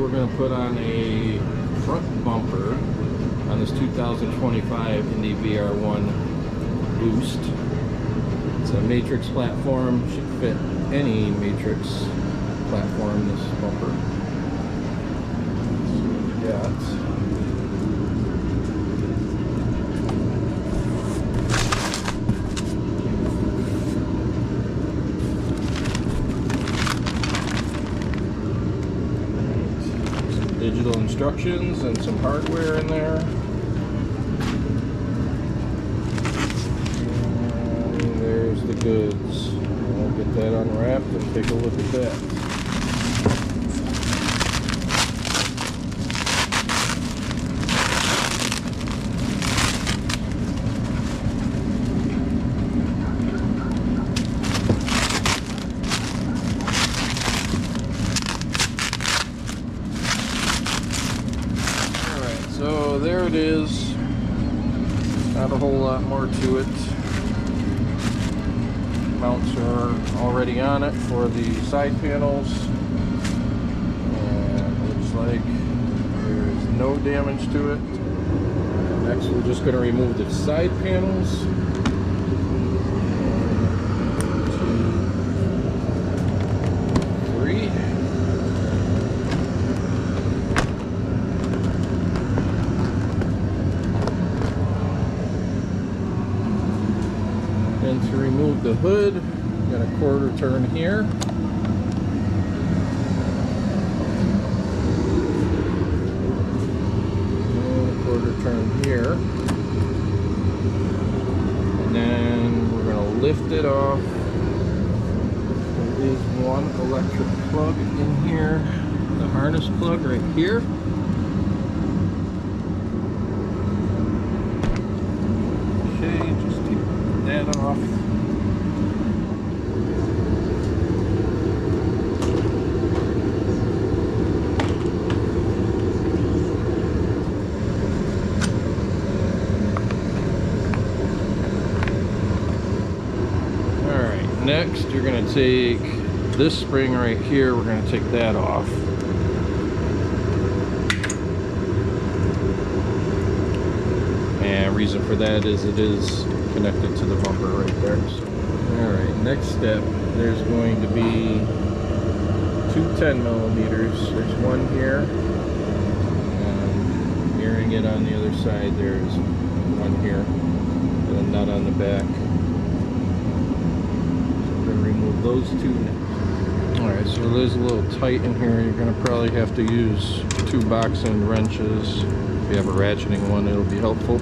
we're going to put on a front bumper on this 2025 Indy VR1 Boost. It's a Matryx platform, should fit any Matryx platform, this bumper. So we got digital instructions and some hardware in there. And there's the goods. I'll get that unwrapped and take a look at that. So there it is. Not a whole lot more to it. Mounts are already on it for the side panels. And looks like there's no damage to it. Next we're just going to remove the side panels. 1, 2, 3. And to remove the hood, got a quarter turn here. And a quarter turn here. And then we're going to lift it off. There is one electric plug in here. The harness plug right here. Okay, just take that off. Alright, next you're going to take this spring right here, we're going to take that off. And reason for that is it is connected to the bumper right there. So, alright, next step, there's going to be 2 10mm. There's one here, and mirroring it on the other side, there's one here, and a nut on the back. So we're going to remove those 2 now. Alright, so it is a little tight in here. You're going to probably have to use 2 box-end wrenches. If you have a ratcheting one, it'll be helpful.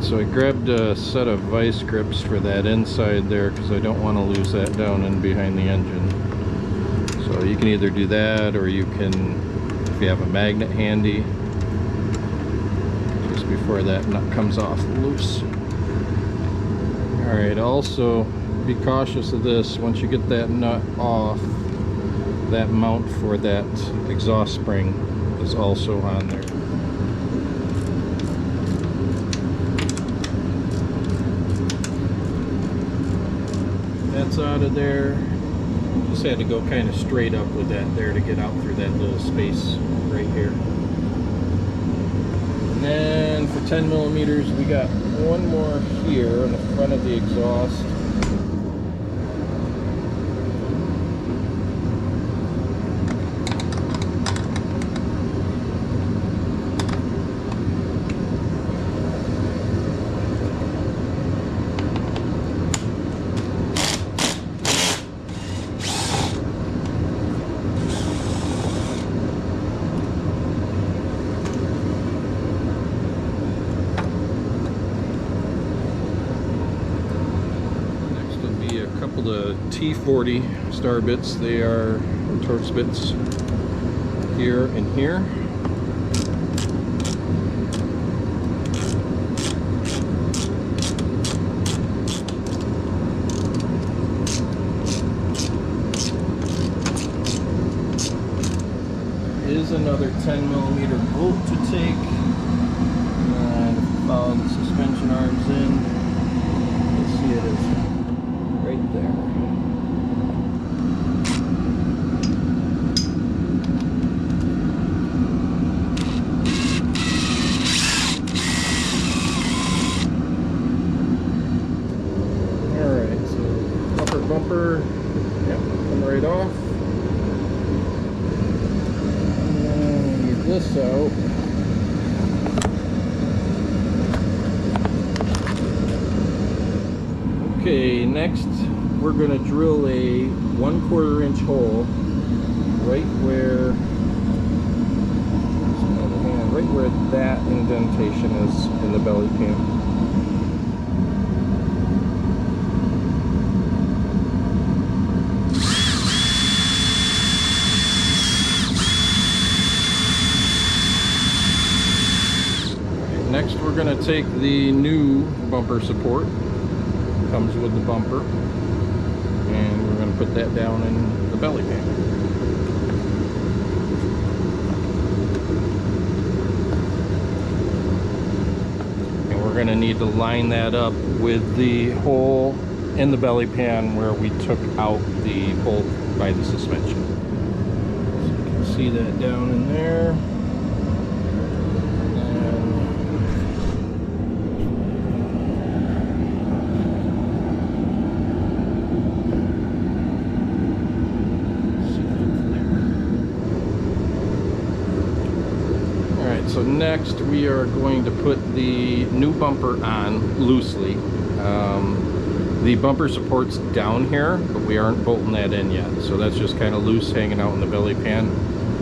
So I grabbed a set of vice grips for that inside there because I don't want to lose that down in behind the engine. So you can either do that, or you can, if you have a magnet handy, just before that nut comes off loose. Alright, also be cautious of this. Once you get that nut off, that mount for that exhaust spring is also on there. That's out of there. Just had to go kind of straight up with that there to get out through that little space right here. And then for 10mm, we got one more here in the front of the exhaust. The T40 star bits, they are Torx bits here and here. There is another 10mm bolt to take, and follow the suspension arms in. You'll see it is right there. right off. And get this out. Okay, next we're going to drill a 1/4 inch hole right where that indentation is in the belly pan. Next we're going to take the new bumper support, comes with the bumper, and we're going to put that down in the belly pan. And we're going to need to line that up with the hole in the belly pan where we took out the bolt by the suspension. So you can see that down in there. So next we are going to put the new bumper on loosely. The bumper support's down here, but we aren't bolting that in yet. So that's just kind of loose, hanging out in the belly pan.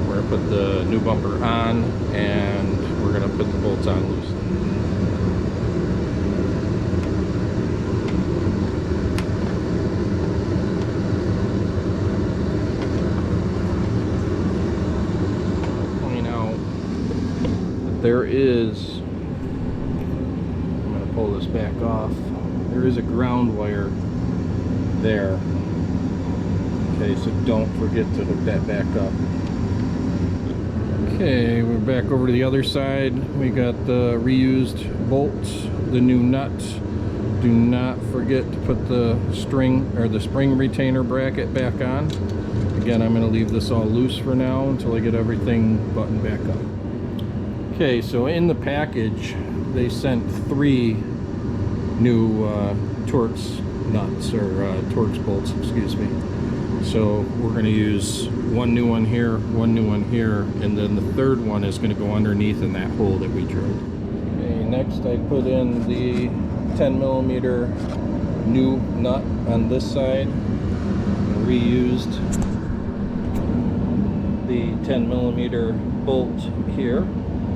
We're going to put the new bumper on, and we're going to put the bolts on loosely. There is, I'm going to pull this back off, there is a ground wire there. Okay, so don't forget to hook that back up. Okay, we're back over to the other side. We got the reused bolts, the new nut. Do not forget to put the string or the spring retainer bracket back on. Again, I'm going to leave this all loose for now until I get everything buttoned back up. Okay, so in the package they sent 3 new Torx nuts, or Torx bolts, excuse me. So we're going to use one new one here, one new one here, and then the third one is going to go underneath in that hole that we drilled. Okay, next I put in the 10mm new nut on this side. Reused the 10mm bolt here.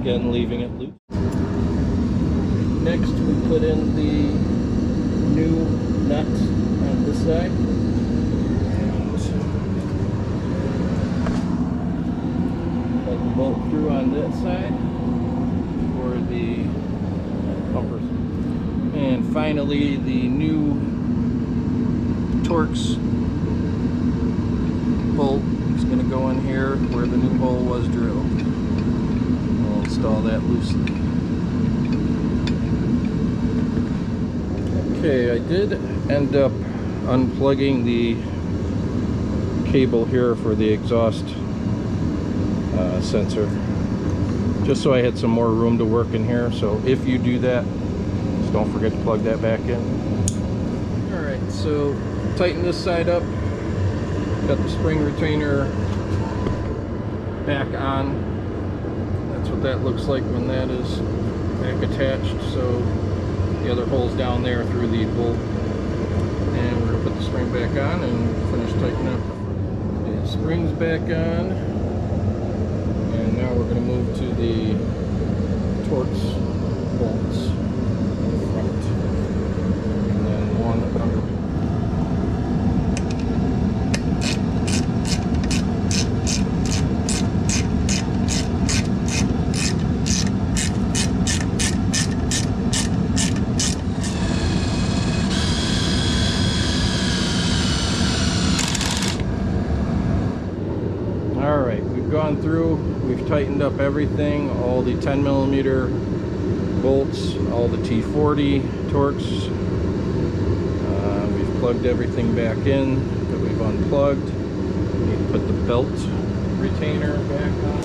Again, leaving it loose. Next, we put in the new nut on this side. And let the bolt through on that side for the bumpers. And finally, the new Torx bolt is going to go in here where the new hole was drilled. Install that loosely. Okay, I did end up unplugging the cable here for the exhaust sensor, just so I had some more room to work in here. So if you do that, just don't forget to plug that back in. Alright, so tighten this side up. Got the spring retainer back on. That's what that looks like when that is back attached. So the other hole's down there through the bolt, and we're going to put the spring back on and finish tightening up. The spring's back on, and now we're going to move to the Torx bolts in the front, and then one under. Alright, we've gone through, we've tightened up everything, all the 10mm bolts, all the T40 Torx. We've plugged everything back in that we've unplugged. We need to put the belt retainer back on.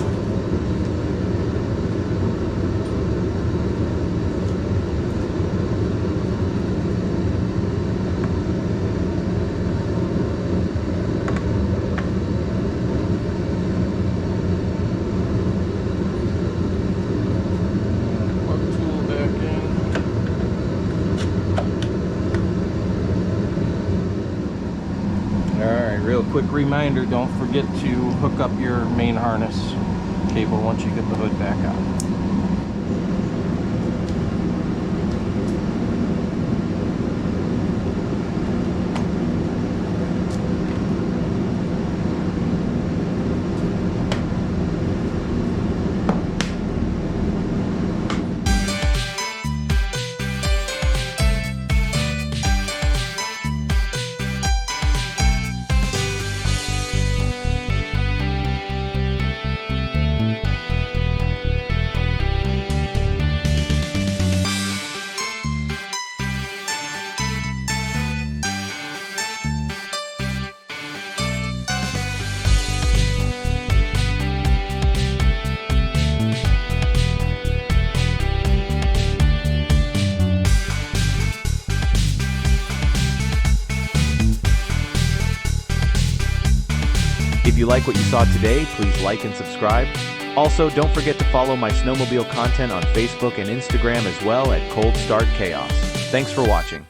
quick reminder, don't forget to hook up your main harness cable once you get the hood back on. If you like what you saw today, please like and subscribe. Also, don't forget to follow my snowmobile content on Facebook and Instagram as well at Cold Start Chaos. Thanks for watching.